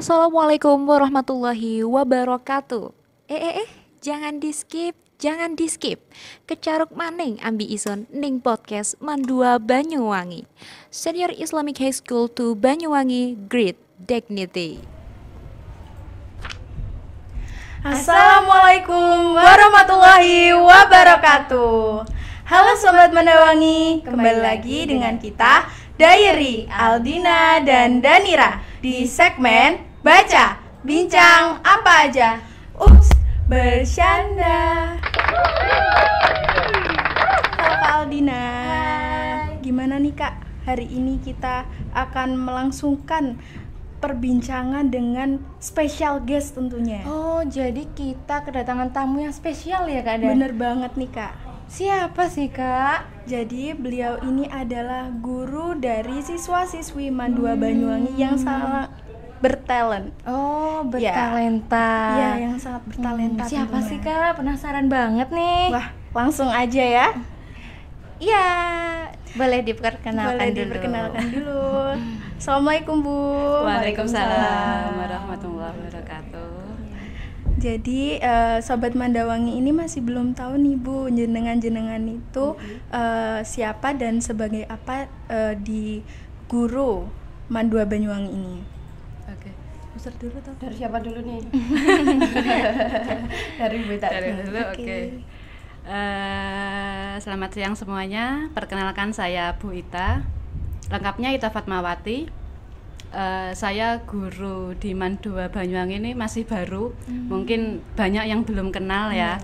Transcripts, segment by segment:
Assalamualaikum warahmatullahi wabarakatuh. Jangan di-skip, jangan di-skip. Kecaruk maning ambi ison ning podcast Mandua Banyuwangi. Senior Islamic High School to Banyuwangi, Great Dignity. Assalamualaikum warahmatullahi wabarakatuh. Halo Sobat Mandawangi, kembali lagi dengan kita Diary, Aldina dan Danira di segmen Baca, Bincang Apa Aja. Bercanda. Halo Kak Aldina. Gimana nih Kak? Hari ini kita akan melangsungkan perbincangan dengan special guest tentunya. Oh, jadi kita kedatangan tamu yang spesial ya Kak Dan? Bener banget nih Kak. Siapa sih Kak? Jadi beliau ini adalah guru dari siswa-siswi Mandua Banyuwangi yang sangat bertalent. Oh, bertalenta. Iya, yang sangat bertalenta. Siapa tentunya. sih Kak? Penasaran banget nih. Wah, langsung aja ya. Iya, boleh diperkenalkan Boleh dulu. diperkenalkan dulu. Assalamualaikum Bu. Waalaikumsalam warahmatullahi wabarakatuh. Jadi Sobat Mandawangi ini masih belum tahu nih Bu, jenengan itu siapa dan sebagai apa di guru Mandua Banyuwangi ini. Oke. User dulu tuh. Dari siapa dulu nih? Dari Beta dulu. Oke. Selamat siang semuanya. Perkenalkan saya Bu Ita. Lengkapnya Ita Fatmawati. Saya guru di Mandua Banyuwangi ini masih baru. Mungkin banyak yang belum kenal ya.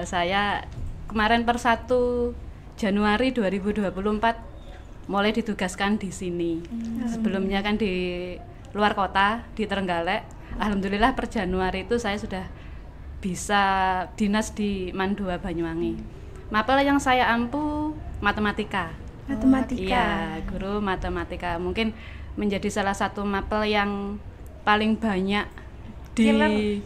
Saya kemarin per 1 Januari 2024 mulai ditugaskan di sini. Sebelumnya kan di luar kota di Trenggalek. Alhamdulillah per Januari itu saya sudah bisa dinas di Mandua Banyuwangi. Mapel yang saya ampu matematika. Iya, guru matematika. Mungkin menjadi salah satu mapel yang paling banyak diminati.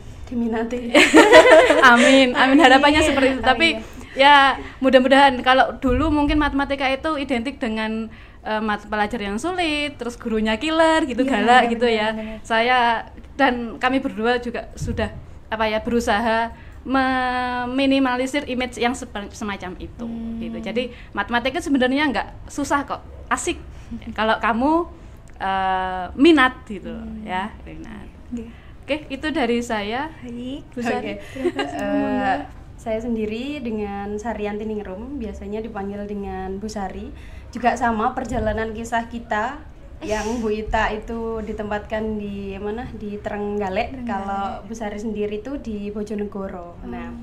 Amin harapannya seperti itu. Tapi ya mudah-mudahan, kalau dulu mungkin matematika itu identik dengan pelajar yang sulit, terus gurunya killer gitu, galak gitu ya. Saya dan kami berdua juga sudah berusaha meminimalisir image yang semacam itu gitu. Jadi matematika sebenarnya nggak susah kok, asik kalau kamu minat gitu ya, minat. Oke, itu dari saya. Baik, Bu Sari. Saya sendiri dengan Saryanti Ningrum, biasanya dipanggil dengan Bu Sari. Juga sama perjalanan kisah kita yang Bu Ita itu ditempatkan di mana? Di Trenggalek. Kalau Bu Sari sendiri itu di Bojonegoro. Nah,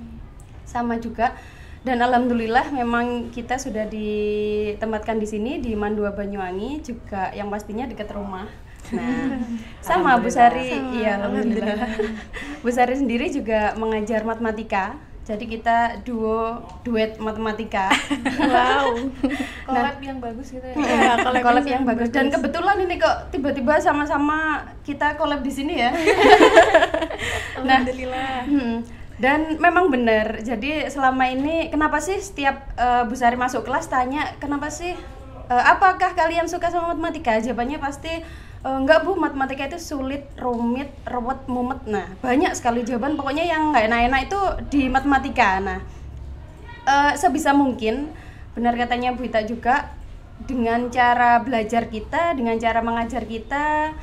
sama juga. Dan alhamdulillah memang kita sudah ditempatkan di sini di Mandua Banyuwangi, juga yang pastinya dekat rumah. Nah, sama Bu Sari, iya alhamdulillah. Bu Sari sendiri juga mengajar matematika. Jadi kita duet matematika. Wow. Collab yang bagus gitu ya. Iya, collab yang bagus. Dan kebetulan ini kok tiba-tiba sama-sama kita collab di sini ya. Alhamdulillah. Dan memang benar. Jadi selama ini kenapa sih setiap Bu Sari masuk kelas tanya kenapa sih apakah kalian suka sama matematika? Jawabannya pasti enggak Bu, matematika itu sulit, rumit, ruwet, mumet. Nah, banyak sekali jawaban. Pokoknya yang nggak enak-enak itu di matematika. Nah, sebisa mungkin benar katanya Bu Ita juga, dengan cara belajar kita, dengan cara mengajar kita,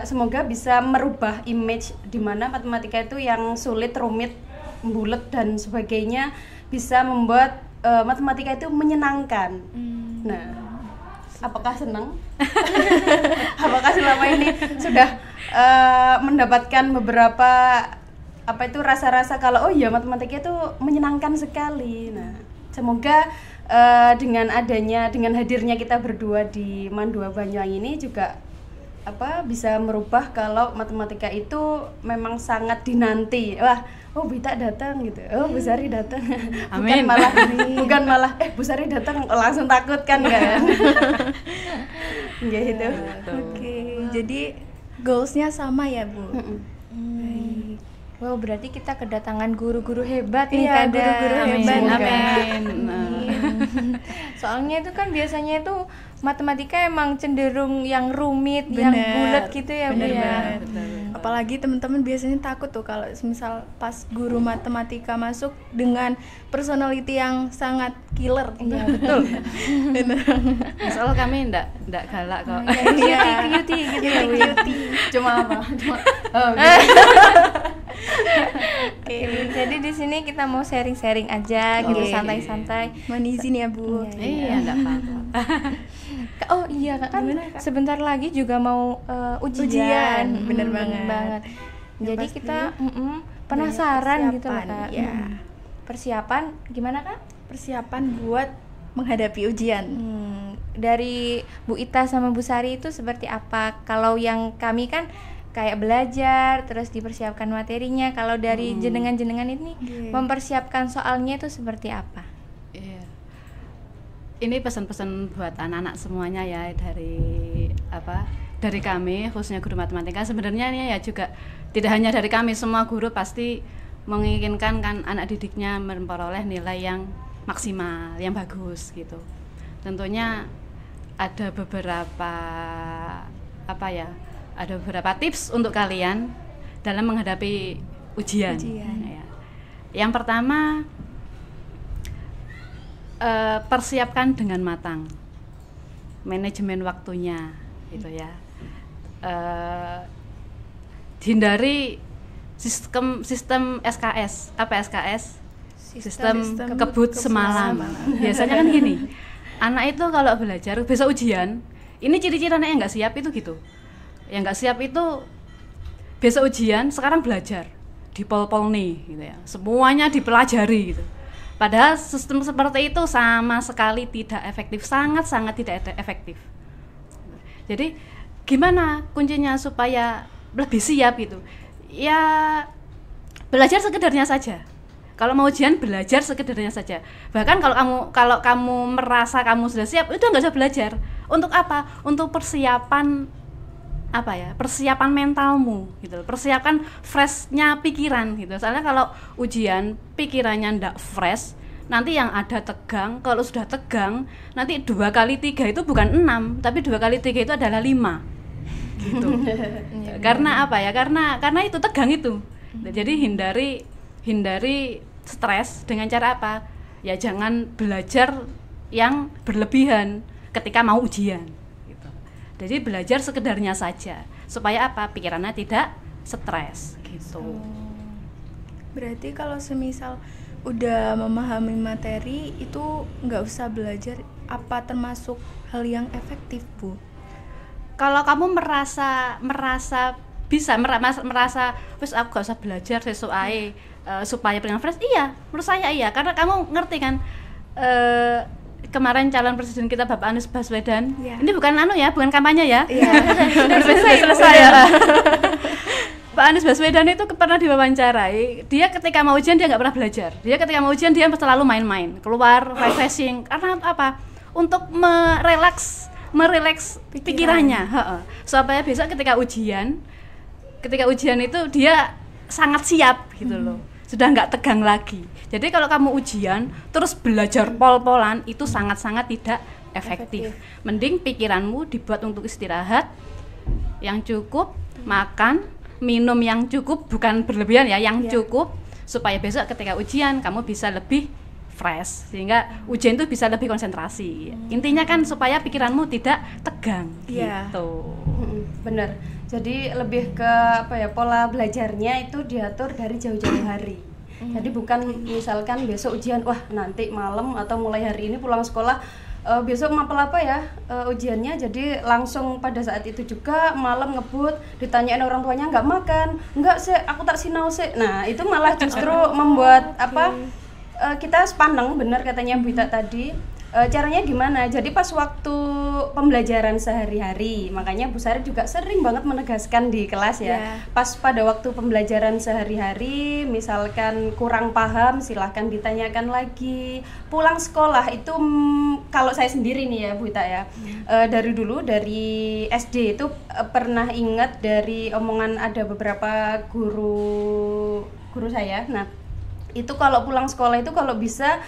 semoga bisa merubah image di mana matematika itu yang sulit, rumit, bulet dan sebagainya, bisa membuat matematika itu menyenangkan. Nah, apakah senang? Apakah selama ini sudah mendapatkan beberapa rasa-rasa kalau oh iya matematika itu menyenangkan sekali. Nah, semoga dengan hadirnya kita berdua di Mandua Banyuwangi ini juga bisa merubah kalau matematika itu memang sangat dinanti. Wah, Bu Ita datang gitu. Oh, Bu Sari datang. Amin. Bukan malah Bu Sari datang langsung takut kan. Gitu. Oke, jadi goalsnya sama ya Bu. Baik. Wow, berarti kita kedatangan guru-guru hebat nih Iya, Kak Dan. guru-guru hebat. Amin. Soalnya itu kan biasanya itu matematika emang cenderung yang rumit, yang Bener, bulat gitu ya Bu bener ya. banget. Apalagi teman-teman biasanya takut tuh kalau misal pas guru matematika masuk dengan personality yang sangat killer. Iya betul. Bener. Soal kami enggak galak kok. Iya, Cuti gitu ya Bu. cuti. Cuma apa? Cuma Oke, jadi di sini kita mau sharing-sharing aja gitu, Oke. santai-santai. Mohon izin ya Bu. Iya, enggak apa-apa. Oh iya Kak, kan Gimana, Kak? sebentar lagi juga mau ujian. Ujian, bener banget. Yang Jadi pasti kita penasaran gitu loh persiapan, Kak. ya. Persiapan gimana Kak? Persiapan buat menghadapi ujian. Dari Bu Ita sama Bu Sari itu seperti apa? Kalau yang kami kan kayak belajar, terus dipersiapkan materinya. Kalau dari jenengan-jenengan ini Oke. mempersiapkan soalnya itu seperti apa? Iya. Ini pesan-pesan buat anak-anak semuanya ya, dari kami khususnya guru matematika. Sebenarnya ini ya juga tidak hanya dari kami, semua guru pasti menginginkan kan anak didiknya memperoleh nilai yang maksimal, yang bagus gitu. Tentunya ada beberapa tips untuk kalian dalam menghadapi ujian. Ya. Yang pertama, persiapkan dengan matang manajemen waktunya gitu ya. Hindari sistem SKS. Apa SKS? Sistem kebut semalam. Biasanya kan gini, anak itu kalau belajar besok ujian, ini ciri-ciri anak yang nggak siap itu gitu. Yang nggak siap itu besok ujian, sekarang belajar dipol-pol nih gitu ya, semuanya dipelajari gitu. Padahal sistem seperti itu sama sekali tidak efektif, sangat-sangat tidak efektif. Jadi gimana kuncinya supaya lebih siap gitu? Ya belajar sekedarnya saja. Kalau mau ujian belajar sekedarnya saja. Bahkan kalau kamu merasa kamu sudah siap, itu nggak usah belajar. Untuk apa? Untuk persiapan persiapan mentalmu gitu, persiapkan freshnya pikiran gitu. Soalnya kalau ujian pikirannya ndak fresh, nanti yang ada tegang. Kalau sudah tegang, nanti 2 kali 3 itu bukan 6, tapi 2 kali 3 itu adalah 5 gitu. Karena apa ya? Karena itu tegang itu. Jadi hindari stres dengan cara apa? Ya jangan belajar yang berlebihan ketika mau ujian. Jadi belajar sekedarnya saja supaya apa? Pikirannya tidak stres gitu. Berarti kalau semisal udah memahami materi itu nggak usah belajar, apa termasuk hal yang efektif Bu? Kalau kamu merasa wis aku gak usah belajar sesuai supaya pikiran fresh, iya, menurut saya iya, karena kamu ngerti kan kemarin calon presiden kita Bapak Anies Baswedan, ini bukan bukan kampanye ya, sudah selesai ya. Pak Anies Baswedan itu pernah diwawancarai, dia ketika mau ujian dia nggak pernah belajar, dia ketika mau ujian dia selalu main-main, keluar refreshing, karena apa? Untuk merelaks pikirannya, supaya besok ketika ujian itu dia sangat siap gitu loh, sudah nggak tegang lagi. Jadi kalau kamu ujian terus belajar pol-polan itu sangat-sangat tidak efektif. Mending pikiranmu dibuat untuk istirahat yang cukup, makan, minum yang cukup, bukan berlebihan ya, yang cukup, supaya besok ketika ujian kamu bisa lebih fresh, sehingga ujian itu bisa lebih konsentrasi. Intinya kan supaya pikiranmu tidak tegang gitu. Bener. Jadi lebih ke pola belajarnya itu diatur dari jauh-jauh hari. Jadi bukan misalkan besok ujian, wah nanti malam atau mulai hari ini pulang sekolah besok mapel ujiannya, jadi langsung pada saat itu juga malam ngebut, ditanyain orang tuanya nggak makan, nggak sih aku tak sinau sih. Nah itu malah justru membuat kita sepaneng, bener katanya Bu Ita tadi. Caranya gimana? Jadi pas waktu pembelajaran sehari-hari, makanya Bu Sari juga sering banget menegaskan di kelas ya. Pas pada waktu pembelajaran sehari-hari, misalkan kurang paham, silahkan ditanyakan lagi. Pulang sekolah itu, kalau saya sendiri nih ya Bu Ita ya, dari dulu dari SD itu pernah ingat dari omongan ada beberapa guru saya. Nah itu kalau pulang sekolah itu kalau bisa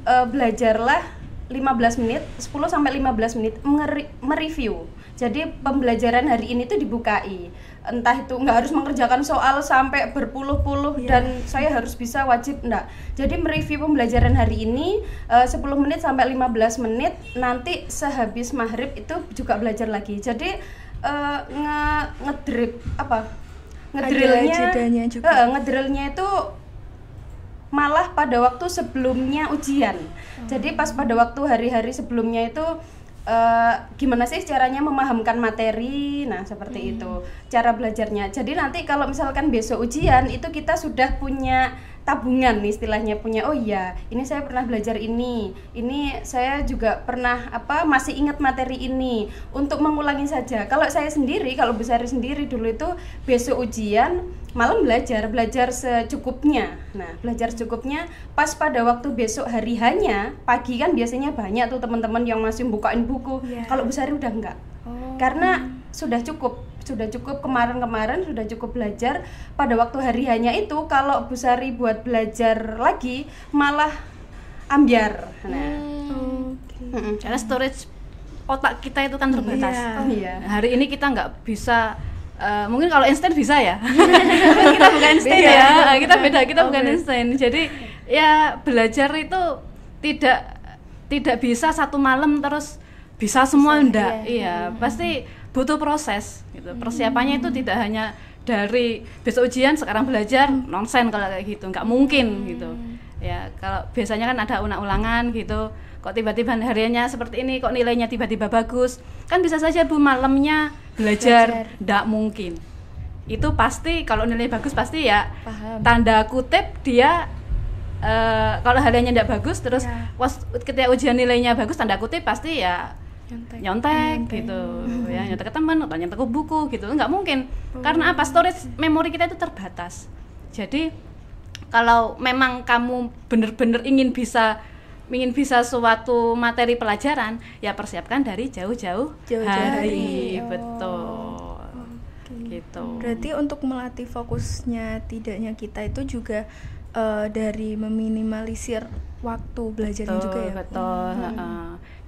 belajarlah 15 menit, 10 sampai 15 menit mereview. Jadi pembelajaran hari ini tuh dibukai. Entah itu nggak harus mengerjakan soal sampai berpuluh-puluh dan saya harus bisa wajib, enggak. Jadi mereview pembelajaran hari ini 10 menit sampai 15 menit, nanti sehabis maghrib itu juga belajar lagi. Jadi ngedrillnya itu malah pada waktu sebelumnya ujian. Jadi pas pada waktu hari-hari sebelumnya itu gimana sih caranya memahamkan materi, nah seperti itu cara belajarnya. Jadi nanti kalau misalkan besok ujian itu kita sudah punya tabungan istilahnya, punya oh iya ini saya pernah belajar ini saya juga pernah masih ingat materi ini untuk mengulangi saja. Kalau saya sendiri, kalau Bu Sari sendiri dulu itu besok ujian malam belajar secukupnya. Nah belajar secukupnya pas pada waktu besok hari hanya pagi kan biasanya banyak tuh teman-teman yang masih bukain buku. Kalau Bu Sari udah enggak, karena sudah cukup kemarin sudah cukup belajar. Pada waktu hari hanya itu kalau Bu Sari buat belajar lagi malah ambyar. Nah, karena storage otak kita itu kan terbatas. Hari ini kita nggak bisa, mungkin kalau Einstein bisa ya. Kita bukan Einstein ya. Kita bukan Einstein. Jadi ya belajar itu tidak bisa satu malam terus bisa semua, enggak. Iya, pasti butuh proses gitu. Persiapannya itu tidak hanya dari besok ujian sekarang belajar, nonsen kalau kayak gitu, nggak mungkin gitu. Ya kalau biasanya kan ada ulang-ulangan gitu, kok tiba-tiba hariannya seperti ini, kok nilainya tiba-tiba bagus, kan bisa saja Bu malamnya belajar. Nggak mungkin. Itu pasti kalau nilai bagus pasti ya tanda kutip dia kalau hariannya nggak bagus terus ketika ujian nilainya bagus tanda kutip pasti ya nyontek gitu ya, nyontek ke teman atau nyontek ke buku gitu, nggak mungkin. Karena apa? Storage memori kita itu terbatas. Jadi kalau memang kamu benar-benar ingin bisa suatu materi pelajaran, ya persiapkan dari jauh-jauh hari. Betul. Gitu. Berarti untuk melatih fokusnya tidaknya kita itu juga dari meminimalisir waktu belajarnya juga ya. Betul.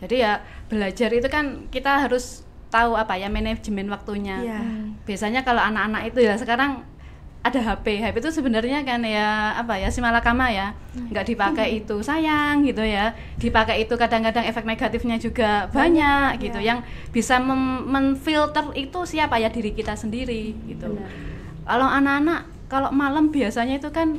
Jadi ya belajar itu kan kita harus tahu manajemen waktunya. Biasanya kalau anak-anak itu ya sekarang ada HP itu sebenarnya kan ya simalakama ya, nggak dipakai itu sayang gitu ya, dipakai itu kadang-kadang efek negatifnya juga banyak gitu, yang bisa menfilter itu siapa ya, diri kita sendiri gitu. Kalau anak-anak kalau malam biasanya itu kan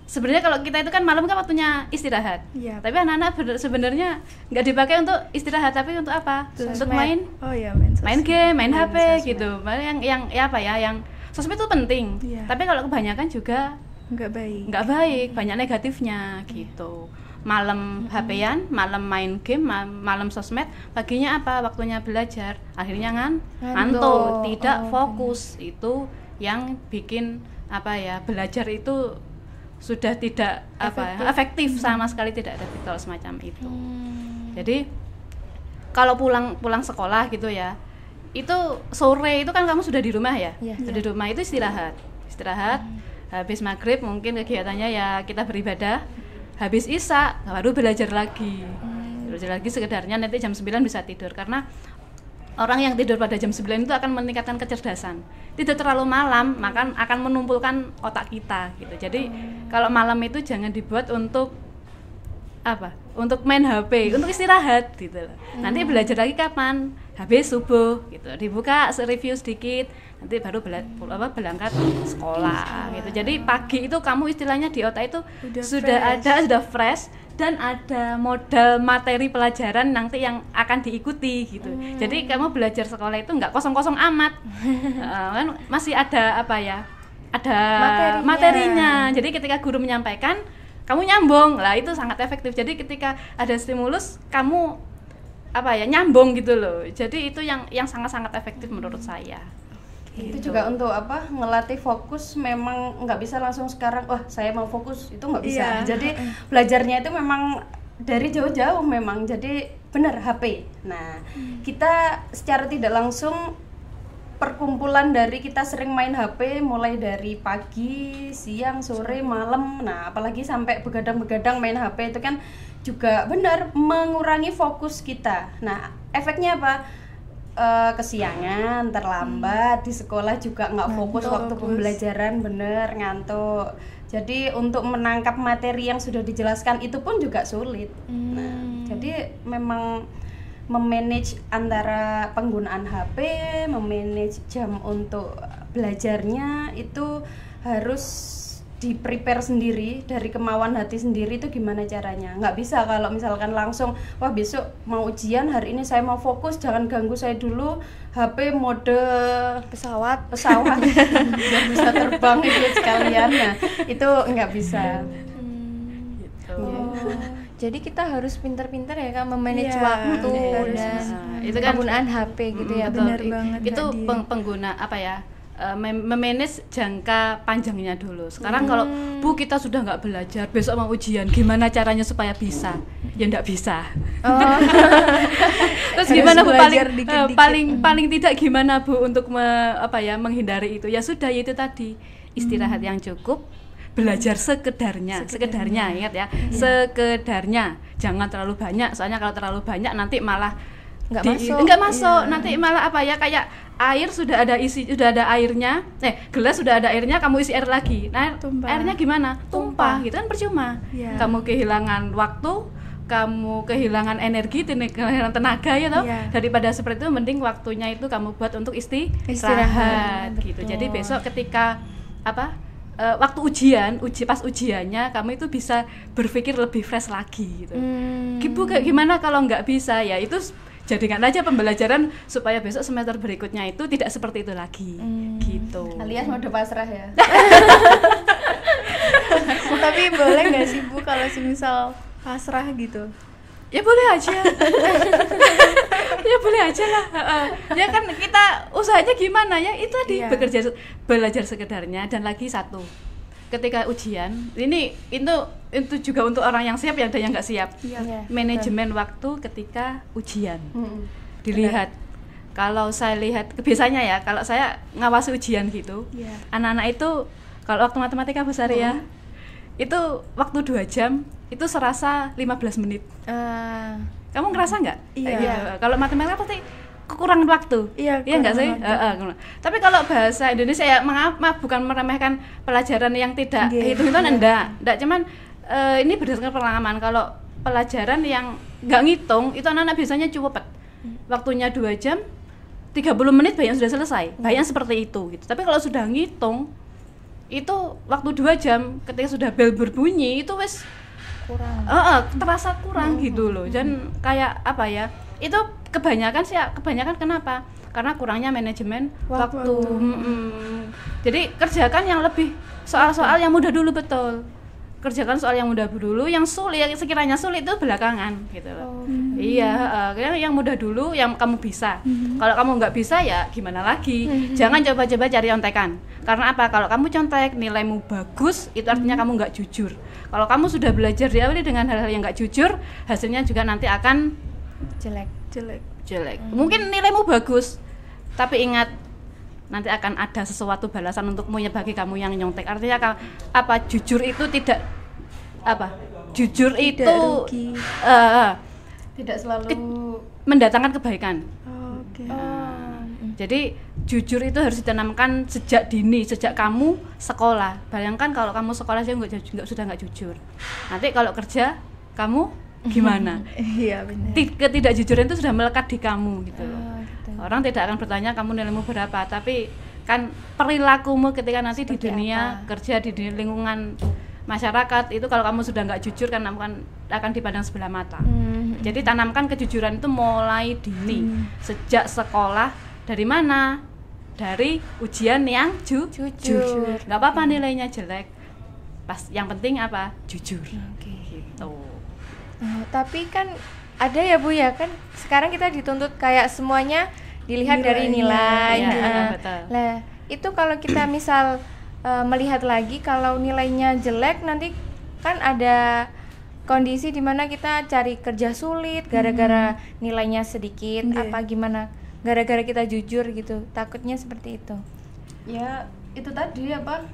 sebenarnya kalau kita itu kan malam kan waktunya istirahat. Tapi anak-anak sebenarnya nggak dipakai untuk istirahat, tapi untuk apa? Untuk main game, main HP gitu. Yang sosmed itu penting. Tapi kalau kebanyakan juga nggak baik, banyak negatifnya gitu. Malam HP-an, malam main game, malam sosmed, paginya waktunya belajar. Akhirnya ngantuk, tidak fokus. Itu yang bikin belajar itu sudah tidak efektif sama sekali, tidak efektif kalau semacam itu. Jadi kalau pulang sekolah gitu ya, itu sore itu kan kamu sudah di rumah ya, di rumah itu istirahat. Habis maghrib mungkin kegiatannya ya kita beribadah, habis isya baru belajar lagi sekedarnya, nanti jam 9 bisa tidur. Karena orang yang tidur pada jam 9 itu akan meningkatkan kecerdasan. Tidak terlalu malam, maka akan menumpulkan otak kita gitu. Jadi kalau malam itu jangan dibuat untuk untuk main HP, untuk istirahat gitu loh. Nanti belajar lagi kapan? Habis subuh gitu. Dibuka review sedikit, nanti baru berangkat sekolah gitu. Jadi pagi itu kamu istilahnya di otak itu sudah fresh dan ada modal materi pelajaran nanti yang akan diikuti gitu. Jadi kamu belajar sekolah itu nggak kosong-kosong amat. Kan masih ada ada materinya. Jadi ketika guru menyampaikan, kamu nyambung lah, itu sangat efektif. Jadi ketika ada stimulus, kamu nyambung gitu loh. Jadi itu yang sangat-sangat efektif menurut saya. Itu juga untuk ngelatih fokus. Memang nggak bisa langsung sekarang saya mau fokus, itu nggak bisa. Jadi belajarnya itu memang dari jauh-jauh memang. Jadi benar HP. Nah kita secara tidak langsung perkumpulan dari kita sering main HP mulai dari pagi, siang, sore, malam. Nah, apalagi sampai begadang-begadang main HP itu kan juga benar mengurangi fokus kita. Nah, efeknya apa? Kesiangan, terlambat di sekolah juga nggak fokus waktu pembelajaran, bener ngantuk. Jadi untuk menangkap materi yang sudah dijelaskan itu pun juga sulit. Nah, jadi memang memanage antara penggunaan HP, memanage jam untuk belajarnya itu harus di-prepare sendiri dari kemauan hati sendiri. Itu gimana caranya? Nggak bisa kalau misalkan langsung, wah besok mau ujian, hari ini saya mau fokus, jangan ganggu saya dulu, HP mode pesawat biar bisa terbang itu sekalian. Nah, itu nggak bisa. Jadi kita harus pintar-pintar ya Kak memanage Iya, waktu harus dan itu kan penggunaan HP gitu ya. betul. Benar banget, Itu Nadia. pengguna apa ya? Memanage jangka panjangnya dulu. Sekarang kalau Bu kita sudah nggak belajar, besok mau ujian, gimana caranya supaya bisa? Ya nggak bisa. Terus Harus gimana Bu belajar dikit-dikit. paling tidak gimana Bu untuk menghindari itu? Ya sudah, itu tadi istirahat yang cukup, belajar sekedarnya ingat ya, sekedarnya, jangan terlalu banyak, soalnya kalau terlalu banyak nanti malah nggak masuk. Nanti malah kayak air sudah ada airnya, gelas sudah ada airnya, kamu isi air lagi, nah Tumpah. airnya gimana? Tumpah, gitu kan percuma. Iya. Kamu kehilangan waktu, kamu kehilangan energi, kehilangan tenaga ya toh. Iya. Daripada seperti itu, mending waktunya itu kamu buat untuk istirahat gitu. Betul. Jadi besok ketika waktu pas ujiannya kamu itu bisa berpikir lebih fresh lagi gitu. Ibu gimana kalau nggak bisa? Ya itu jadikan aja pembelajaran supaya besok semester berikutnya itu tidak seperti itu lagi gitu. Alias mode pasrah ya. Tapi boleh nggak sih Bu kalau semisal pasrah gitu? Ya boleh aja. Ya boleh aja lah. Ya kan kita usahanya gimana ya, itu tadi Iya. belajar sekedarnya. Dan lagi satu, ketika ujian itu juga untuk orang yang siap, ya ada yang nggak siap. Iya. Manajemen waktu ketika ujian dilihat. Kalau saya lihat biasanya ya, kalau saya ngawasi ujian gitu, Iya. anak-anak itu kalau waktu matematika besar ya, itu waktu 2 jam itu serasa 15 menit. Kamu ngerasa nggak? Iya. Gitu. Kalau matematika pasti kekurangan waktu. Iya, nggak sih? kekurangan Tapi kalau bahasa Indonesia ya, maaf bukan meremehkan pelajaran yang tidak Iya. hitung-hitungan, enggak cuman ini berdasarkan pengalaman. Kalau pelajaran yang nggak ngitung itu anak-anak biasanya cepet. Waktunya 2 jam 30 menit banyak sudah selesai. Banyak seperti itu gitu. Tapi kalau sudah ngitung itu waktu 2 jam, ketika sudah bel berbunyi itu wes Kurang. terasa kurang gitu loh. Dan kayak apa ya, itu kebanyakan kenapa? Karena kurangnya manajemen waktu. Jadi kerjakan yang lebih soal-soal yang mudah dulu, betul. Kerjakan soal yang mudah dulu, yang sulit, yang sekiranya sulit itu belakangan gitu loh. Iya, yang mudah dulu, yang kamu bisa. Kalau kamu nggak bisa ya gimana lagi? Jangan coba-coba cari contekan. Karena apa? Kalau kamu contek, nilaimu bagus, itu artinya kamu nggak jujur. Kalau kamu sudah belajar diawali dengan hal-hal yang nggak jujur, hasilnya juga nanti akan jelek. Mungkin nilaimu bagus, tapi ingat nanti akan ada sesuatu balasan untukmu ya bagi kamu yang nyontek. Artinya jujur itu tidak jujur Tidak itu rugi. Tidak selalu mendatangkan kebaikan. Oke. Jadi jujur itu harus ditanamkan sejak dini, sejak kamu sekolah. Bayangkan kalau kamu sekolah aja sudah nggak jujur. Nanti kalau kerja kamu gimana? Iya benar. Ketidakjujuran itu sudah melekat di kamu gitu loh. Gitu. Orang tidak akan bertanya kamu nilaimu berapa, tapi kan perilakumu ketika nanti Seperti di dunia apa? kerja, di lingkungan masyarakat itu, kalau kamu sudah nggak jujur kan akan dipandang sebelah mata. Jadi tanamkan kejujuran itu mulai dini, sejak sekolah. Dari mana? Dari ujian yang jujur. Nggak apa-apa nilainya jelek, yang penting apa? Jujur. Gitu. Tapi kan ada ya Bu ya, kan sekarang kita dituntut kayak semuanya dilihat dari nilai. Iya, betul. Nah, itu kalau kita misal melihat lagi kalau nilainya jelek, nanti kan ada kondisi dimana kita cari kerja sulit gara-gara nilainya sedikit. Iya. Apa gimana gara-gara kita jujur gitu, takutnya seperti itu. Ya itu tadi apa,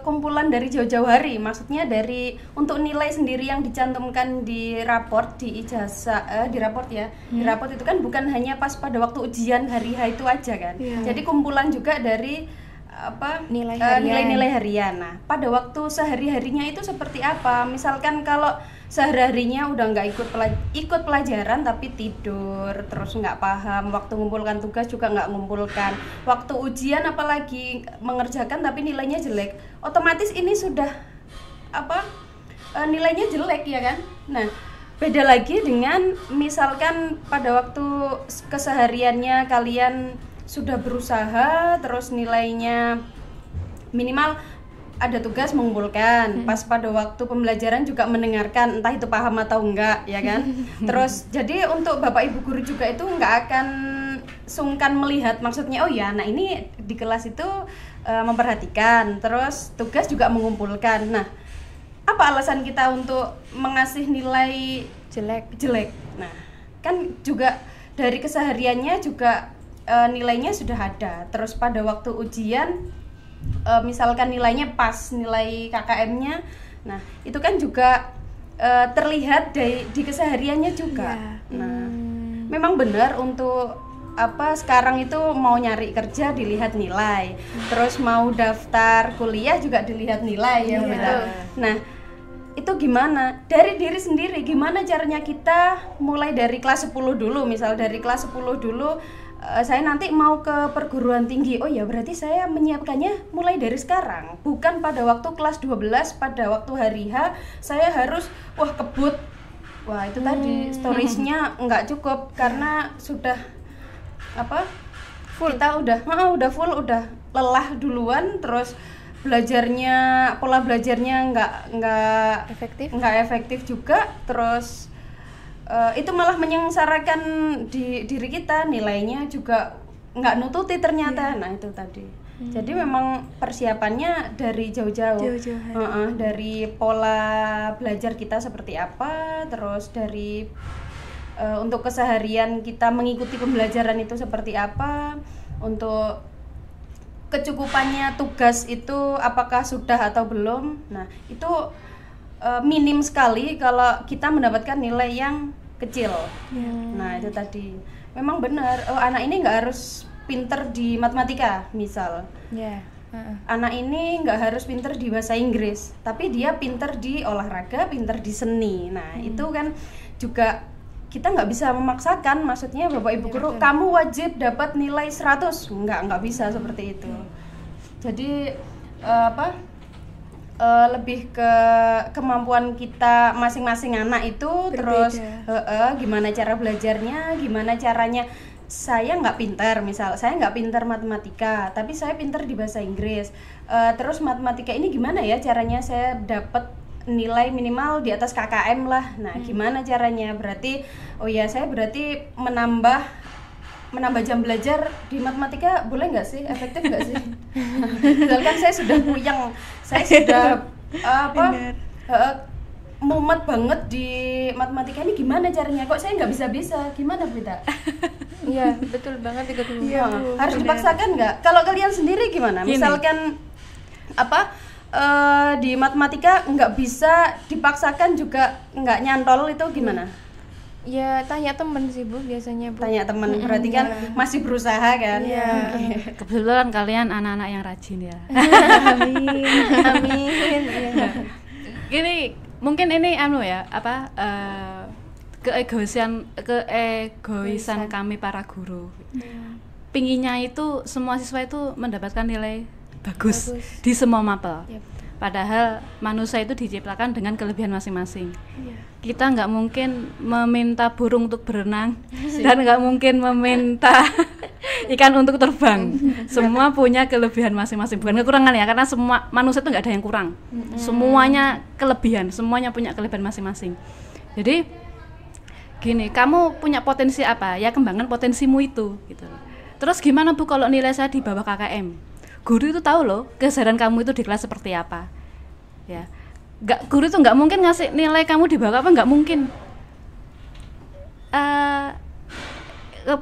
kumpulan dari jauh-jauh hari, maksudnya dari untuk nilai sendiri yang dicantumkan di raport, di ijazah, di raport ya, di raport itu kan bukan hanya pas pada waktu ujian hari H itu aja kan, jadi kumpulan juga dari apa, nilai-nilai harian. Nah pada waktu sehari-harinya itu seperti apa, misalkan kalau sehari-harinya udah nggak ikut pelajaran tapi tidur, terus nggak paham, waktu ngumpulkan tugas juga nggak ngumpulkan, waktu ujian apalagi mengerjakan tapi nilainya jelek, otomatis ini sudah apa, nilainya jelek ya kan. Nah beda lagi dengan misalkan pada waktu kesehariannya kalian sudah berusaha, terus nilainya minimal ada tugas mengumpulkan, pas pada waktu pembelajaran juga mendengarkan, entah itu paham atau enggak ya kan. Terus jadi untuk bapak ibu guru juga itu enggak akan sungkan melihat, maksudnya oh ya anak ini di kelas itu memperhatikan, terus tugas juga mengumpulkan. Nah apa alasan kita untuk mengasih nilai jelek? Nah kan juga dari kesehariannya juga nilainya sudah ada, terus pada waktu ujian misalkan nilainya pas nilai KKM-nya, nah itu kan juga terlihat di kesehariannya juga. Nah memang benar untuk apa, sekarang itu mau nyari kerja dilihat nilai, terus mau daftar kuliah juga dilihat nilai ya betul. Nah itu gimana dari diri sendiri, gimana caranya kita mulai dari kelas 10 dulu, misal dari kelas 10 dulu, saya nanti mau ke perguruan tinggi, oh ya berarti saya menyiapkannya mulai dari sekarang, bukan pada waktu kelas 12, pada waktu hari H saya harus kebut, itu tadi storage-nya nggak cukup karena sudah apa, full. Kita udah full, udah lelah duluan, terus pola belajarnya nggak efektif juga, terus itu malah menyengsarakan di diri kita, nilainya juga nggak nututi ternyata. Nah itu tadi. Jadi memang persiapannya dari jauh-jauh dari pola belajar kita seperti apa, terus dari untuk keseharian kita mengikuti pembelajaran itu seperti apa, untuk kecukupannya tugas itu apakah sudah atau belum. Nah itu minim sekali kalau kita mendapatkan nilai yang kecil. Nah itu tadi memang benar, anak ini nggak harus pinter di matematika misal, anak ini nggak harus pinter di bahasa Inggris, tapi dia pinter di olahraga, pinter di seni. Nah itu kan juga kita nggak bisa memaksakan, maksudnya bapak ibu guru kamu wajib dapat nilai 100, nggak bisa seperti itu. Jadi lebih ke kemampuan kita masing-masing anak itu berbeda. Terus gimana cara belajarnya, gimana caranya. Saya nggak pintar, misal saya nggak pintar matematika tapi saya pintar di bahasa Inggris, terus matematika ini gimana ya caranya saya dapat nilai minimal di atas KKM lah. Nah gimana caranya, berarti saya berarti menambah jam belajar di matematika, boleh nggak sih, efektif nggak sih? Misalkan saya sudah puyeng, saya sudah mumet banget di matematika, ini gimana caranya? Kok saya nggak bisa, gimana Brita? Iya betul banget itu. Harus dipaksakan nggak? Kalau kalian sendiri gimana? Misalkan di matematika nggak bisa dipaksakan juga nggak nyantol, itu gimana? Ya tanya temen sih Bu, biasanya Bu. Tanya temen, berarti kan masih berusaha kan? Iya. Kebetulan kalian anak-anak yang rajin ya. Amin. Gini, mungkin ini keegoisan kami para guru. Pinginnya itu semua siswa itu mendapatkan nilai bagus di semua mapel. Padahal manusia itu diciptakan dengan kelebihan masing-masing. Kita nggak mungkin meminta burung untuk berenang dan nggak mungkin meminta ikan untuk terbang. Semua punya kelebihan masing-masing, bukan kekurangan ya, karena semua manusia itu nggak ada yang kurang. Semuanya kelebihan, semuanya punya kelebihan masing-masing. Jadi gini, kamu punya potensi apa? Ya kembangkan potensimu itu gitu. Terus gimana Bu kalau nilai saya di bawah KKM? Guru itu tahu loh kesadaran kamu itu di kelas seperti apa. Ya. Guru itu nggak mungkin ngasih nilai kamu di bawah apa, nggak mungkin.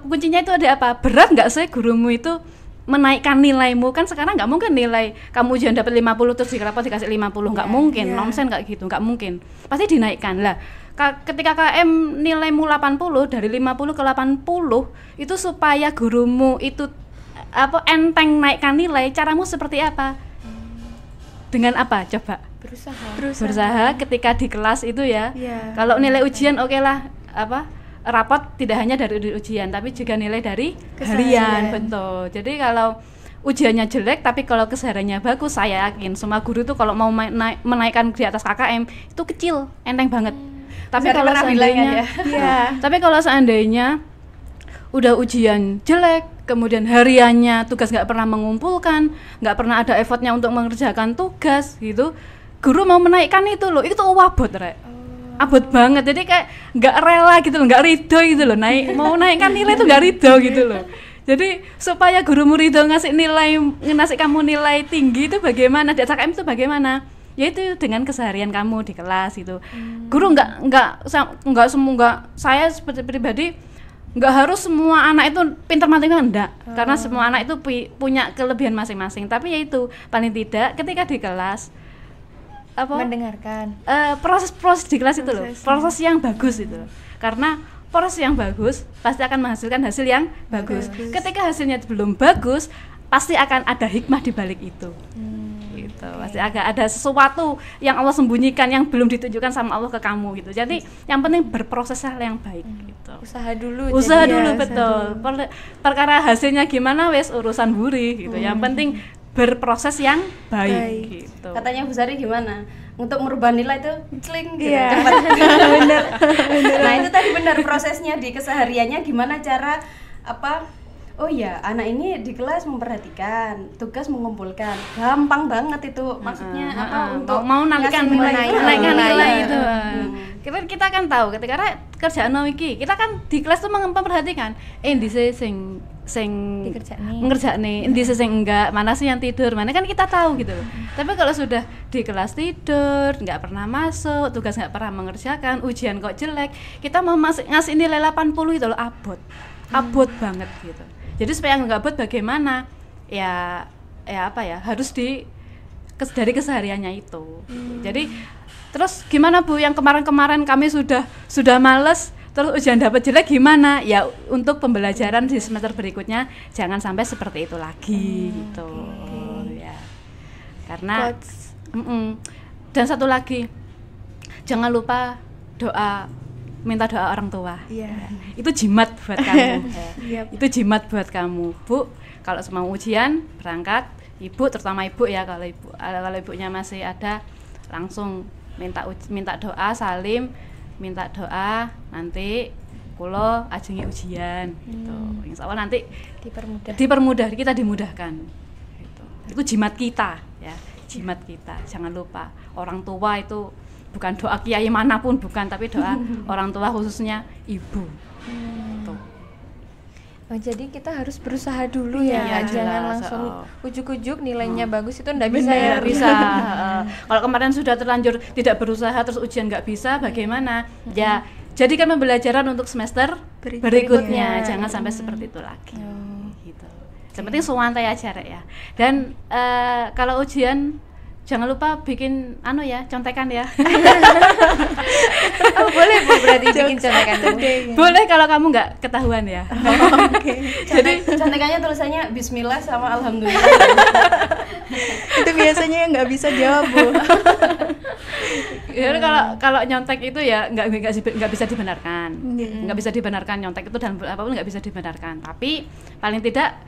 kuncinya itu ada apa? Berat nggak sih gurumu itu menaikkan nilaimu? Kan sekarang nggak mungkin nilai kamu ujian dapat 50 terus dikasih 50, nggak mungkin, nonsen kayak gitu, nggak mungkin, pasti dinaikkan lah. Ketika KM nilaimu 80, dari 50 ke 80 itu supaya gurumu itu enteng naikkan nilai, caramu seperti apa? Dengan apa coba? Berusaha ketika di kelas itu ya. Kalau nilai ujian oke lah, rapot tidak hanya dari ujian tapi juga nilai dari harian. Betul. Jadi kalau ujiannya jelek tapi kalau kesehariannya bagus, saya yakin semua guru tuh kalau mau menaikkan di atas KKM itu kecil, enteng banget. Tapi kalau seandainya tapi kalau seandainya udah ujian jelek, kemudian hariannya tugas nggak pernah mengumpulkan, nggak pernah ada effortnya untuk mengerjakan tugas gitu, guru mau menaikkan itu loh, itu wabot Rek. Abot banget, jadi kayak nggak rela gitu loh, nggak ridho gitu loh, mau naikkan nilai itu nggak ridho gitu loh. Jadi supaya gurumu ridho ngasih kamu nilai tinggi itu bagaimana, di KKM itu bagaimana? Yaitu dengan keseharian kamu di kelas itu. Guru nggak saya seperti pribadi nggak harus semua anak itu pintar matematika, enggak, karena semua anak itu punya kelebihan masing-masing. Tapi yaitu paling tidak ketika di kelas mendengarkan proses di kelas itu loh, proses yang bagus itu, karena proses yang bagus pasti akan menghasilkan hasil yang bagus. Ketika hasilnya belum bagus, pasti akan ada hikmah di balik itu. Gitu. Pasti agak ada sesuatu yang Allah sembunyikan yang belum ditunjukkan sama Allah ke kamu gitu. Jadi yang penting berproses hal yang baik gitu. Usaha dulu, betul. Perkara hasilnya gimana wes urusan buri gitu. Yang penting berproses yang baik. Gitu. Katanya Bu Sari gimana? Untuk merubah nilai itu celing gitu, Iya. cepat. Bener. Nah, itu tadi benar prosesnya di kesehariannya gimana cara oh ya, anak ini di kelas memperhatikan, tugas mengumpulkan. Gampang banget itu. Maksudnya untuk mau naikkan nilai itu. Kita kan tahu ketika kerjaan iki, kita kan di kelas tuh memperhatikan ndise sing mengerjakne, ndise sing enggak, mana sih yang tidur, mana kan kita tahu gitu loh. Tapi kalau sudah di kelas tidur, enggak pernah masuk, tugas enggak pernah mengerjakan, ujian kok jelek, kita mau ngasih nilai 80 itu loh, abot banget gitu. Jadi supaya nggak abot bagaimana? Ya harus dari kesehariannya itu. Jadi terus gimana Bu, yang kemarin kami sudah males, terus ujian dapat jelek gimana? Ya untuk pembelajaran di semester berikutnya jangan sampai seperti itu lagi gitu. Ya. Karena dan satu lagi, jangan lupa minta doa orang tua. Itu jimat buat kamu. Itu jimat buat kamu, Bu. Kalau mau ujian berangkat, ibu, terutama ibu ya, kalau ibunya masih ada, langsung minta doa, salim, minta doa, nanti kulo ajengi ujian gitu. Insya Allah nanti dipermudah, kita dimudahkan gitu. Itu jimat kita ya, jimat kita. Jangan lupa, orang tua itu bukan doa kiai manapun, bukan, tapi doa orang tua, khususnya ibu. Jadi kita harus berusaha dulu ya, jangan langsung ujuk-ujuk nilainya bagus, itu enggak bisa ya. Bisa. Kalau kemarin sudah terlanjur tidak berusaha terus ujian nggak bisa, bagaimana? Ya jadikan pembelajaran untuk semester berikutnya. Jangan sampai seperti itu lagi. Gitu. Yang penting santai aja ya. Dan kalau ujian jangan lupa bikin contekan ya. Boleh Bu, berarti bikin contekan dulu. Boleh kalau kamu nggak ketahuan ya. Jadi contekannya tulisannya Bismillah sama Alhamdulillah. Itu biasanya yang nggak bisa jawab Bu. Ya kalau nyontek itu ya nggak bisa dibenarkan. Nggak bisa dibenarkan nyontek itu, dan apapun nggak bisa dibenarkan. Tapi paling tidak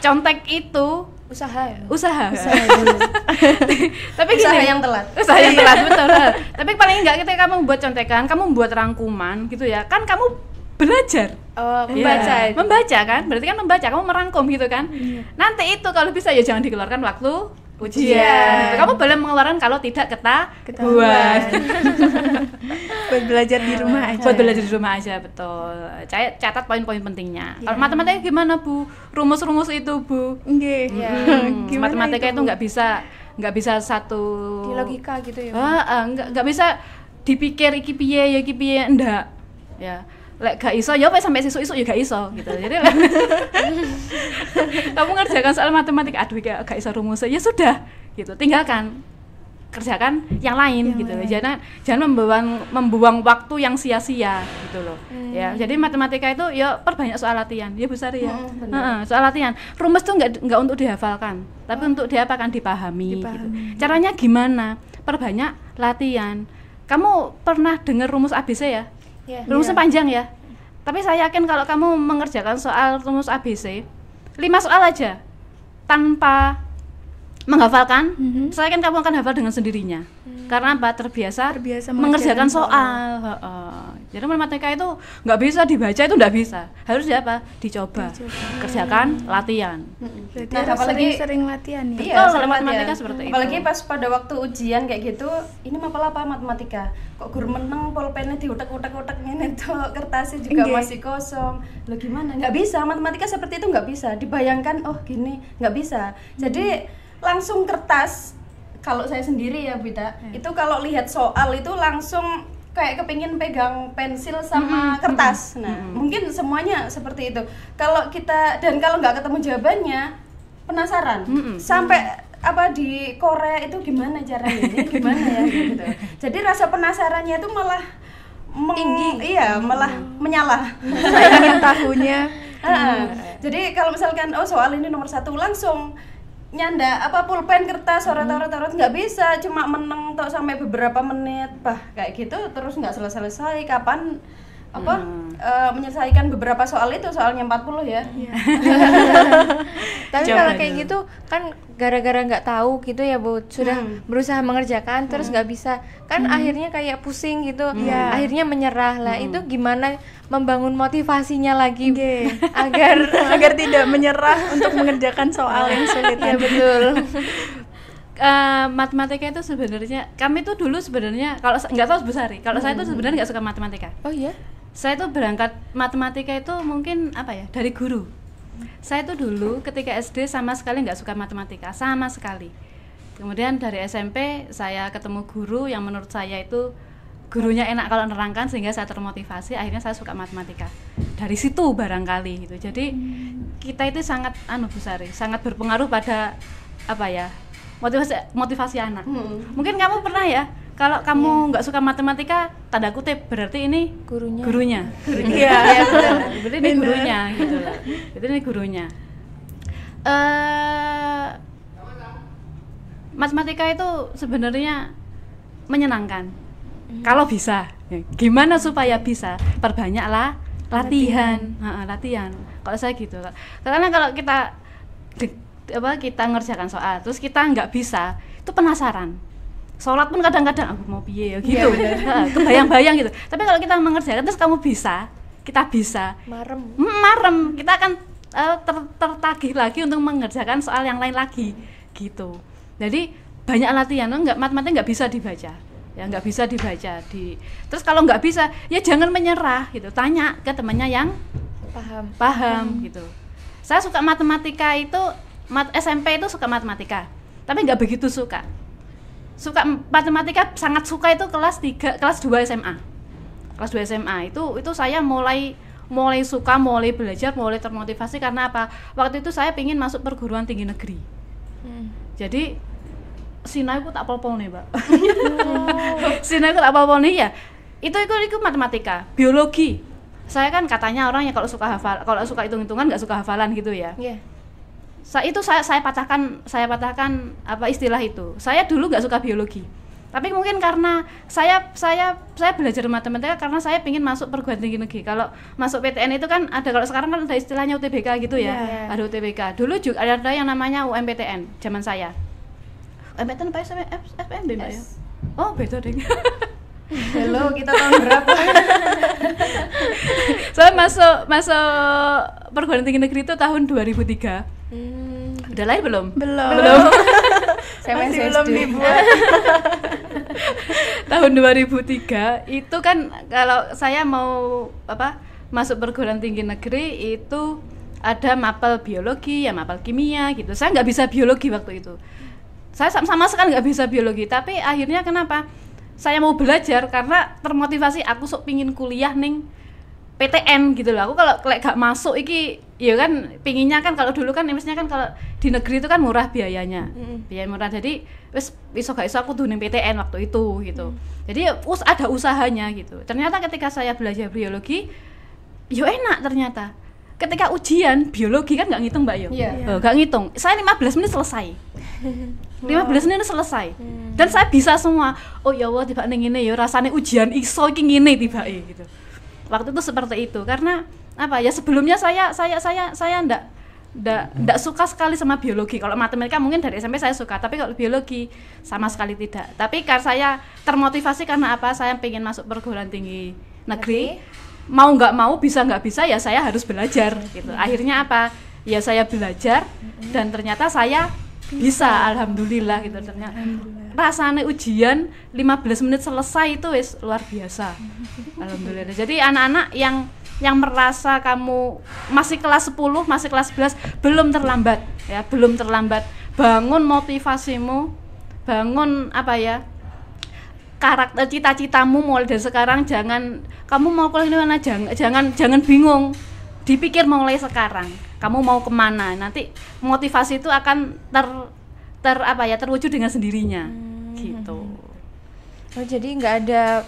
contek itu usaha dulu. Tapi usaha yang telat betul. Tapi paling enggak, ketika kamu buat contekan, kamu buat rangkuman gitu ya, kan kamu belajar membaca kan, berarti kan membaca, kamu merangkum gitu kan. Nanti itu kalau bisa ya jangan dikeluarkan waktu ujian. Kamu boleh mengeluarkan kalau tidak ketahuan. Buat belajar di rumah aja. Betul. Catat poin-poin pentingnya. Kalau matematika gimana Bu? Rumus-rumus itu Bu. Matematika itu nggak bisa satu di logika gitu ya. Nggak bisa dipikir iki piye enggak. Ya. lek gak iso ya sampai sesuk-isuk ya gak iso gitu. Jadi kamu ngerjakan soal matematika, aduh gak iso rumusnya, ya sudah gitu, tinggalkan, kerjakan yang lain gitu loh. Jangan membuang waktu yang sia-sia gitu loh. Ya, jadi matematika itu ya perbanyak soal latihan. Ya besar ya. Soal latihan. Rumus tuh enggak untuk dihafalkan, tapi untuk diapakan, dipahami. Gitu. Caranya gimana? Perbanyak latihan. Kamu pernah dengar rumus ABC ya? Rumusnya panjang ya. Tapi saya yakin kalau kamu mengerjakan soal rumus ABC 5 soal aja tanpa menghafalkan, saya yakin kamu akan hafal dengan sendirinya. Karena apa? Terbiasa mengerjakan soal. Jadi matematika itu nggak bisa dibaca, itu nggak bisa. Harus apa? Dicoba. Kerjakan, latihan. Berarti apalagi sering latihan ya. Iya, kalau matematika seperti itu. Apalagi pas pada waktu ujian kayak gitu, ini mapal apa matematika? Kok guru meneng pulpennya diutek-utek ngene tuh, kertasnya juga masih kosong. Loh gimana? Nggak bisa, matematika seperti itu nggak bisa. Dibayangkan, oh gini, nggak bisa. Jadi langsung kertas. Kalau saya sendiri ya Bita, itu kalau lihat soal itu langsung kayak kepingin pegang pensil sama kertas. Nah, mungkin semuanya seperti itu. Kalau kita dan kalau nggak ketemu jawabannya, penasaran. Sampai apa di Korea itu gimana caranya ini, gimana ya gitu. Jadi rasa penasarannya itu malah tinggi. Iya, malah menyala. Saya ingin tahunya. Jadi kalau misalkan soal ini nomor 1 langsung nyanda apa pulpen kertas sorot nggak bisa, cuma meneng tok sampai beberapa menit kayak gitu, terus nggak selesai kapan menyelesaikan beberapa soal itu, soalnya 40 ya. Tapi kalau kayak gitu kan gara-gara nggak tahu gitu ya Bu, sudah berusaha mengerjakan terus nggak bisa kan, akhirnya kayak pusing gitu, akhirnya menyerah lah. Itu gimana membangun motivasinya lagi agar tidak menyerah untuk mengerjakan soal yang sulit? Ya betul. Matematika itu sebenarnya kami tuh dulu sebenarnya, kalau nggak tahu Bu Sari, kalau saya tuh sebenarnya nggak suka matematika. Oh iya? Saya tuh berangkat matematika itu mungkin dari guru. Saya tuh dulu ketika SD sama sekali nggak suka matematika, sama sekali. Kemudian dari SMP saya ketemu guru yang menurut saya itu gurunya enak kalau nerangkan, sehingga saya termotivasi, akhirnya saya suka matematika. Dari situ barangkali gitu. Jadi kita itu sangat Bu Sari, sangat berpengaruh pada motivasi anak. Mungkin kamu pernah ya, kalau kamu nggak suka matematika, tanda kutip berarti ini gurunya. Iya, berarti ini gurunya gitu lah. Berarti ini gurunya. Matematika itu sebenarnya menyenangkan. Kalau bisa, gimana supaya bisa? Perbanyaklah latihan. Kalau saya gitu. Karena kalau kita ngerjakan soal, terus kita nggak bisa, itu penasaran. Sholat pun kadang-kadang aku mau piye ya gitu, kebayang-bayang gitu. Tapi kalau kita mengerjakan terus kamu bisa, kita bisa, marem, kita akan tertagih lagi untuk mengerjakan soal yang lain lagi gitu. Jadi banyak latihan, matematika nggak bisa dibaca, ya nggak bisa dibaca. Terus kalau nggak bisa, ya jangan menyerah gitu, tanya ke temannya yang paham gitu. Saya suka matematika itu, SMP itu suka matematika, tapi nggak begitu suka matematika, sangat suka itu kelas 2 SMA. Kelas 2 SMA itu saya mulai suka, mulai belajar, mulai termotivasi. Karena apa? Waktu itu saya ingin masuk perguruan tinggi negeri. Jadi sinai ku tak pol-pol nih, Mbak. Sinai ku tak pol-pol nih ya. Itu matematika, biologi. Saya kan katanya orang yang kalau suka hitung-hitungan nggak suka hafalan gitu ya. Saya patahkan apa istilah itu. Saya dulu nggak suka biologi, tapi mungkin karena saya belajar matematika karena saya ingin masuk perguruan tinggi negeri. Kalau masuk PTN itu kan ada, kalau sekarang kan ada istilahnya UTBK gitu ya. Ada UTBK. Dulu juga ada yang namanya UMPTN zaman saya. UMPTN apa ya? FMB Mbak ya? Oh beda deh. Hello, kita tahun berapa? Saya masuk perguruan tinggi negeri itu tahun 2003. Udah lahir belum? Belum. Saya masih belum dibuat. Tahun 2003 itu kan kalau saya mau masuk perguruan tinggi negeri itu ada mapel biologi, ya mapel kimia gitu. Saya nggak bisa biologi waktu itu. Saya sama sekali nggak bisa biologi. Tapi akhirnya kenapa? Saya mau belajar karena termotivasi, aku sok pingin kuliah ning PTN gitu loh. Aku kalau gak masuk iki ya kan pinginnya kan kalau dulu kan impiannya kan kalau di negeri itu kan murah biayanya. Biaya murah. Jadi wis iso gak iso aku duning PTN waktu itu gitu. Jadi ada usahanya gitu. Ternyata ketika saya belajar biologi yo enak ternyata. Ketika ujian biologi kan nggak ngitung Mbak Yo. Nggak ngitung. Saya 15 menit selesai. 15 menit selesai. Dan saya bisa semua. Oh ya Allah tiba ning ngene ya rasane ujian iso iki ngene tibake gitu. Waktu itu seperti itu karena apa ya sebelumnya saya ndak suka sekali sama biologi. Kalau matematika mungkin dari SMP saya suka, tapi kalau biologi sama sekali tidak. Tapi karena saya termotivasi karena apa? Saya pengen masuk perguruan tinggi negeri. Mau nggak mau, bisa nggak bisa ya saya harus belajar gitu. Akhirnya apa? Ya saya belajar dan ternyata saya bisa, alhamdulillah gitu. Ternyata rasanya ujian 15 menit selesai itu wis luar biasa. Alhamdulillah. Jadi anak-anak yang merasa kamu masih kelas 10, masih kelas 11 belum terlambat ya, belum terlambat. Bangun motivasimu, bangun apa ya? Karakter cita-citamu mulai dari sekarang. Jangan kamu mau kuliah di mana, jangan bingung. Dipikir mulai sekarang. Kamu mau kemana? Nanti motivasi itu akan terwujud dengan sendirinya. Gitu. Oh, jadi nggak ada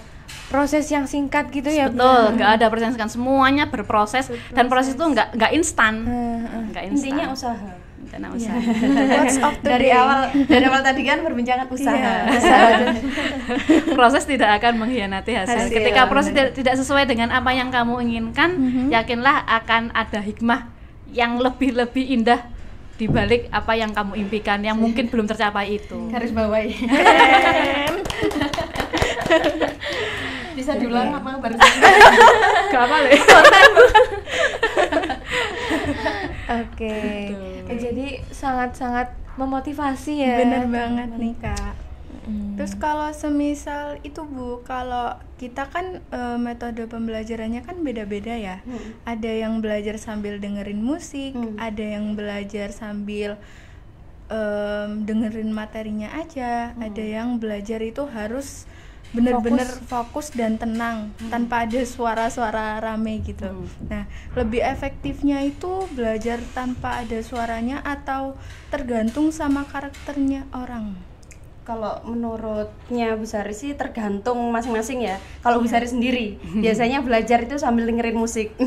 proses yang singkat gitu ya? Betul, nggak ada proses yang singkat, semuanya berproses. Dan proses itu nggak instan. Intinya usaha. Dari awal tadi kan perbincangan usaha. Proses tidak akan mengkhianati hasil. Ketika proses tidak sesuai dengan apa yang kamu inginkan, yakinlah akan ada hikmah yang lebih indah di balik apa yang kamu impikan yang mungkin belum tercapai itu. Garis bawahi. Bisa diulang apa barusan? Gak apa le. Oke. Jadi sangat-sangat memotivasi ya. Bener banget nih Kak. Terus kalau semisal itu Bu, kalau kita kan metode pembelajarannya kan beda-beda ya. Ada yang belajar sambil dengerin musik, ada yang belajar sambil dengerin materinya aja, ada yang belajar itu harus benar-benar fokus dan tenang tanpa ada suara-suara rame gitu. Nah, lebih efektifnya itu belajar tanpa ada suaranya atau tergantung sama karakternya orang? Kalau menurutnya Bu Sari sih tergantung masing-masing ya. Kalau Bu Sari sendiri biasanya belajar itu sambil dengerin musik.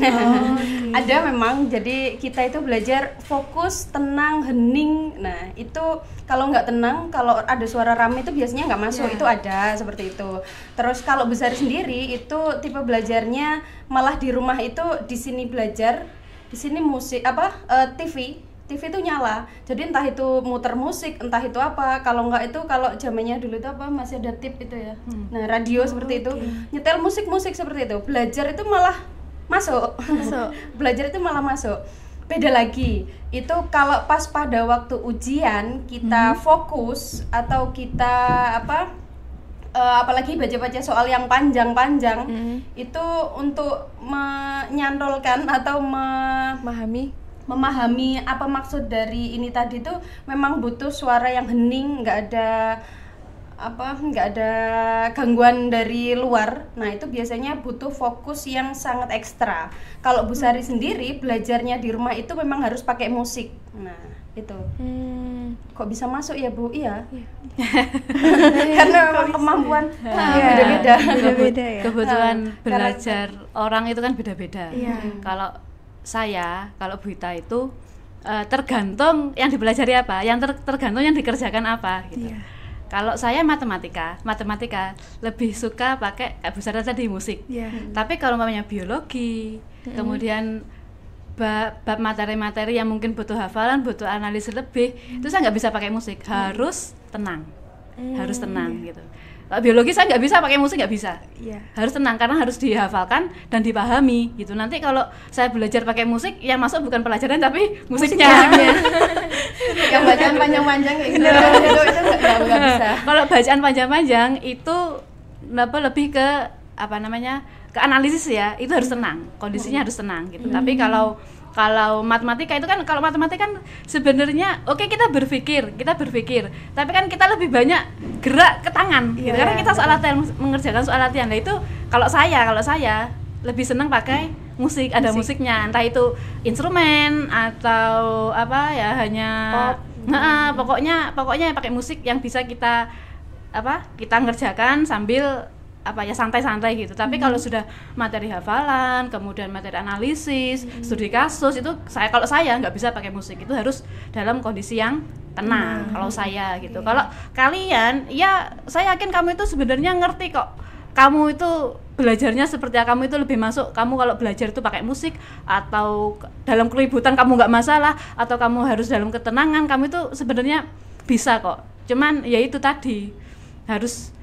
Ada memang, jadi kita itu belajar fokus, tenang, hening. Nah itu kalau nggak tenang, kalau ada suara rame itu biasanya nggak masuk. Itu ada seperti itu. Terus kalau Bu Sari sendiri itu tipe belajarnya malah di rumah itu, di sini belajar, di sini musik TV itu nyala, jadi entah itu muter musik, entah itu apa. Kalau nggak itu, kalau zamannya dulu itu apa, masih ada tip itu ya. Nah radio seperti itu, nyetel musik seperti itu. Belajar itu malah masuk. Belajar itu malah masuk. Beda lagi, itu kalau pas pada waktu ujian kita fokus atau kita apalagi baca-baca soal yang panjang-panjang, itu untuk menyantolkan atau memahami apa maksud dari ini tadi tuh memang butuh suara yang hening, nggak ada gangguan dari luar. Nah itu biasanya butuh fokus yang sangat ekstra. Kalau Bu Sari sendiri belajarnya di rumah itu memang harus pakai musik. Nah itu kok bisa masuk ya Bu? Iya. Karena memang kemampuan beda-beda ya. Kebutuhan belajar orang itu kan beda-beda. Kalau Bu Ita itu tergantung yang dipelajari apa, yang tergantung yang dikerjakan apa gitu. Kalau saya matematika lebih suka pakai Bu Sari tadi musik. Tapi kalau umpamanya biologi, kemudian bab materi-materi yang mungkin butuh hafalan, butuh analisis lebih, itu saya nggak bisa pakai musik, harus tenang, gitu. Biologi saya nggak bisa pakai musik, nggak bisa. Harus tenang karena harus dihafalkan dan dipahami gitu. Nanti kalau saya belajar pakai musik, yang masuk bukan pelajaran tapi musiknya. Yang bacaan panjang-panjang kayak gitu itu nggak bisa. Kalau bacaan panjang-panjang itu lebih ke ke analisis ya, itu harus tenang, kondisinya harus tenang gitu. Tapi kalau matematika itu kan, kalau matematika kan sebenarnya kita berpikir, tapi kan kita lebih banyak gerak ke tangan, karena kita mengerjakan soal latihan. Nah itu kalau saya lebih senang pakai musik, ada musiknya, entah itu instrumen atau apa ya, hanya Pop. pokoknya pakai musik yang bisa kita ngerjakan sambil santai-santai gitu. Tapi kalau sudah materi hafalan, kemudian materi analisis, studi kasus, itu kalau saya nggak bisa pakai musik, itu harus dalam kondisi yang tenang. Kalau saya gitu. Kalau kalian, ya saya yakin kamu itu sebenarnya ngerti kok. Kamu itu belajarnya seperti apa, kamu itu lebih masuk. Kamu kalau belajar itu pakai musik atau dalam keributan kamu nggak masalah, atau kamu harus dalam ketenangan, kamu itu sebenarnya bisa kok. Cuman ya itu tadi, harus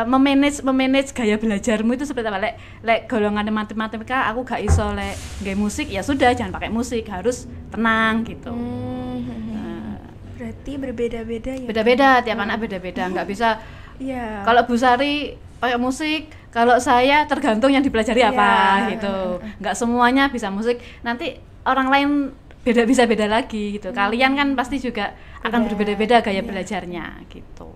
memanage gaya belajarmu itu seperti apa. Lek golongan matematika aku gak iso, lek gaya musik ya sudah, jangan pakai musik, harus tenang gitu. Berarti berbeda-beda ya? Beda-beda, tiap anak beda-beda, nggak bisa. Iya. Kalau Bu Sari pakai musik, kalau saya tergantung yang dipelajari apa gitu. Nggak semuanya bisa musik, nanti orang lain bisa beda lagi gitu. Kalian kan pasti juga akan berbeda-beda gaya belajarnya gitu.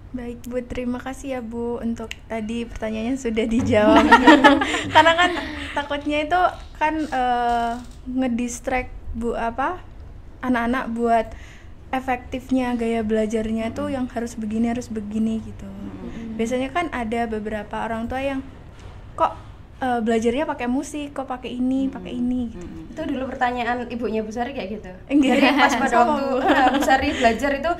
Baik Bu, terima kasih ya Bu untuk tadi pertanyaannya sudah dijawab. Karena kan takutnya itu kan ngedistract Bu anak-anak buat efektifnya gaya belajarnya itu yang harus begini gitu. Biasanya kan ada beberapa orang tua yang kok belajarnya pakai musik, kok pakai ini gitu. Itu dulu pertanyaan ibunya Bu Sari kayak gitu. Jadi Pas pada waktu Bu Sari belajar itu,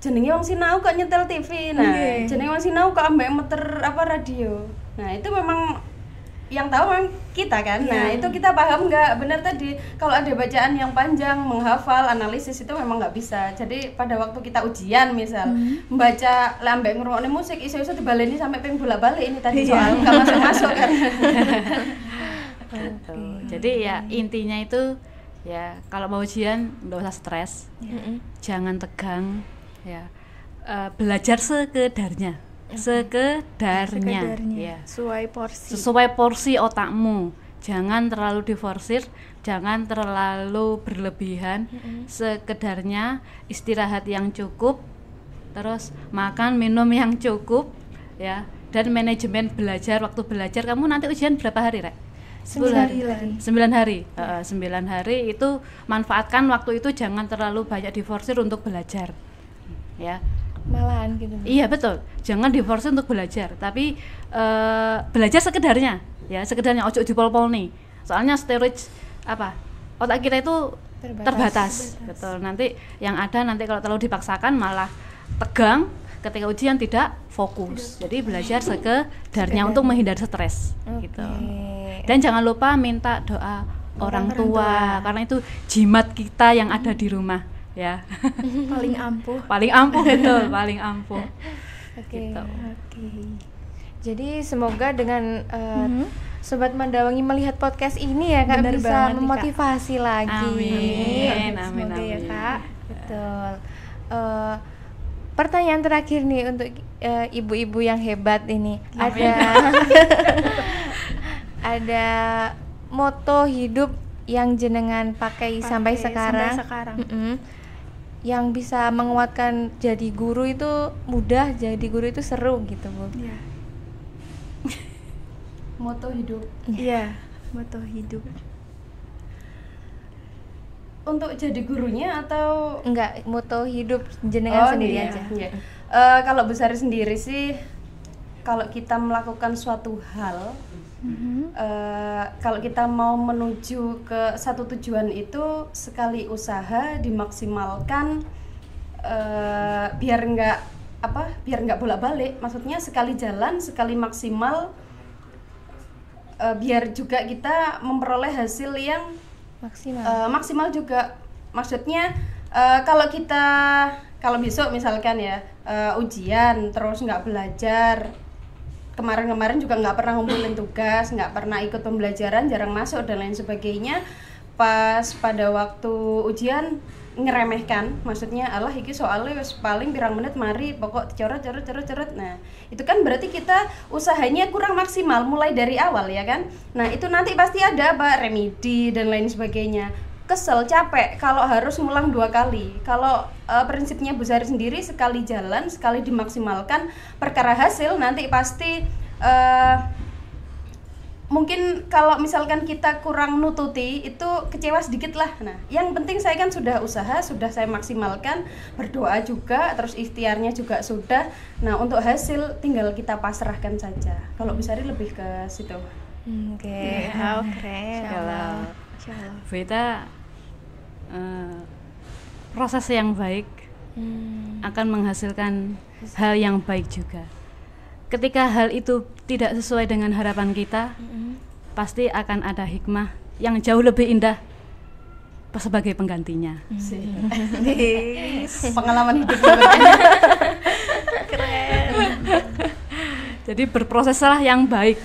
jenenge wong sinau kok nyetel TV. Nah, jenenge wong sinau kok ambek meter radio. Nah, itu memang yang tahu memang kita kan. Nah, itu kita paham nggak? Benar tadi, kalau ada bacaan yang panjang, menghafal, analisis itu memang nggak bisa. Jadi pada waktu kita ujian misal membaca ambek ngrungokne musik, iso-iso dibaleni sampai ping bolak-balik ini tadi soal nggak masuk-masuk kan. Jadi ya intinya itu ya, kalau mau ujian nggak usah stres, jangan tegang ya, belajar sekedarnya ya, sesuai porsi otakmu, jangan terlalu diforsir, jangan terlalu berlebihan, sekedarnya, istirahat yang cukup, terus makan minum yang cukup ya, dan manajemen belajar. Waktu belajar kamu nanti ujian berapa hari, Rek? 9 hari. 9 hari itu manfaatkan waktu itu, jangan terlalu banyak diforsir untuk belajar ya, malahan gitu. Iya betul, jangan diforsir untuk belajar, tapi belajar sekedarnya ya, sekedarnya, ojo dipol-pol nih, soalnya storage otak kita itu terbatas. Betul, nanti yang ada nanti kalau terlalu dipaksakan malah tegang, ketika ujian tidak fokus. Jadi belajar sekedarnya untuk menghindari stres gitu. Dan jangan lupa minta doa orang tua, karena itu jimat kita yang ada di rumah ya. Paling ampuh. Betul, paling ampuh. Gitu. Jadi semoga dengan Sobat Mandawangi melihat podcast ini ya Kak, bisa memotivasi lagi. Amin. Semoga ya Kak. Betul. Pertanyaan terakhir nih untuk ibu-ibu yang hebat ini. Ada moto hidup yang jenengan pakai sampai sekarang. Yang bisa menguatkan jadi guru itu mudah, jadi guru itu seru gitu Bu. Iya. Moto hidup. Iya, moto hidup. Untuk jadi gurunya atau enggak, moto hidup jenengan sendiri aja. Iya. Kalau Bu Sari sendiri sih, kalau kita melakukan suatu hal, kalau kita mau menuju ke satu tujuan itu, sekali usaha dimaksimalkan, biar nggak bolak-balik. Maksudnya sekali jalan, sekali maksimal, biar juga kita memperoleh hasil yang maksimal juga. Maksudnya kalau besok misalkan ya ujian terus nggak belajar, kemarin juga nggak pernah ngumpulin tugas, nggak pernah ikut pembelajaran, jarang masuk dan lain sebagainya, pas pada waktu ujian ngeremehkan, maksudnya alah iki soalnya wis paling pirang menit mari pokok corot. Nah itu kan berarti kita usahanya kurang maksimal mulai dari awal ya kan. Nah itu nanti pasti ada remedi dan lain sebagainya. Kesel, capek kalau harus ngulang 2 kali. Kalau prinsipnya Bu Sari sendiri, sekali jalan, sekali dimaksimalkan, perkara hasil nanti pasti mungkin kalau misalkan kita kurang nututi itu kecewa sedikit lah. Nah, yang penting saya kan sudah usaha, sudah saya maksimalkan, berdoa juga, terus ikhtiarnya juga sudah. Nah, untuk hasil tinggal kita pasrahkan saja. Kalau Busari lebih ke situ. Oke. Kalau Bu Ita, proses yang baik akan menghasilkan hal yang baik juga. Ketika hal itu tidak sesuai dengan harapan kita, pasti akan ada hikmah yang jauh lebih indah sebagai penggantinya. Pengalaman hidup. Jadi berproseslah yang baik.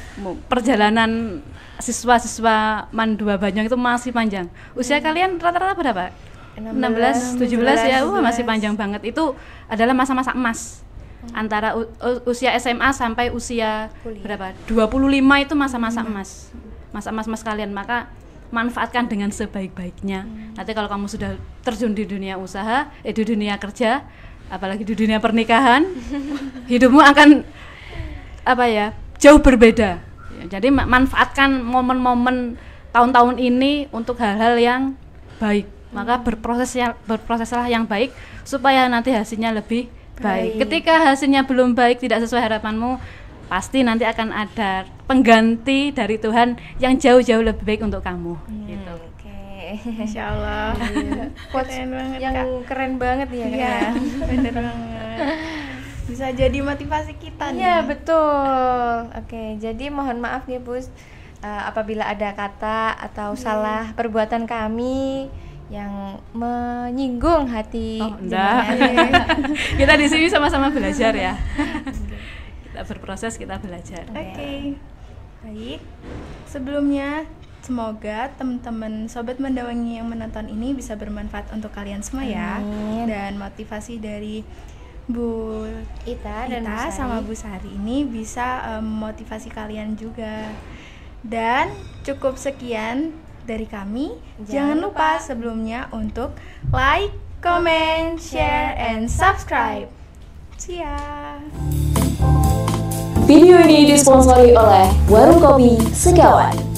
Perjalanan siswa-siswa MAN 2 Banyuwangi itu masih panjang. Usia kalian rata-rata berapa? 16, 17 ya, masih panjang banget. Itu adalah masa-masa emas. Antara usia SMA sampai usia berapa? 25 itu masa-masa emas. Masa emas kalian, maka manfaatkan dengan sebaik-baiknya. Nanti kalau kamu sudah terjun di dunia usaha, di dunia kerja, apalagi di dunia pernikahan, hidupmu akan jauh berbeda. Jadi manfaatkan momen-momen tahun-tahun ini untuk hal-hal yang baik. Maka berproseslah yang baik supaya nanti hasilnya lebih baik. Ketika hasilnya belum baik, tidak sesuai harapanmu, pasti nanti akan ada pengganti dari Tuhan yang jauh-jauh lebih baik untuk kamu. Gitu. Insya Allah. Keren banget, yang Kak. keren banget ya. Iya, bener banget. Bisa jadi motivasi kita nih. Iya, betul. Oke, jadi mohon maaf ya Bus, apabila ada kata atau salah perbuatan kami yang menyinggung hati enggak. Kita di sini sama-sama belajar ya. Kita berproses, kita belajar. Oke. Baik. Sebelumnya semoga teman-teman Sobat Mandawangi yang menonton ini bisa bermanfaat untuk kalian semua ya. Amin. Dan motivasi dari Bu Ita dan Ita Bu Sari sama Bu Sari ini bisa memotivasi kalian juga. Dan cukup sekian dari kami. Jangan lupa sebelumnya untuk like, comment, share, and subscribe. See ya. Video ini disponsori oleh Warung Kopi Sekawan.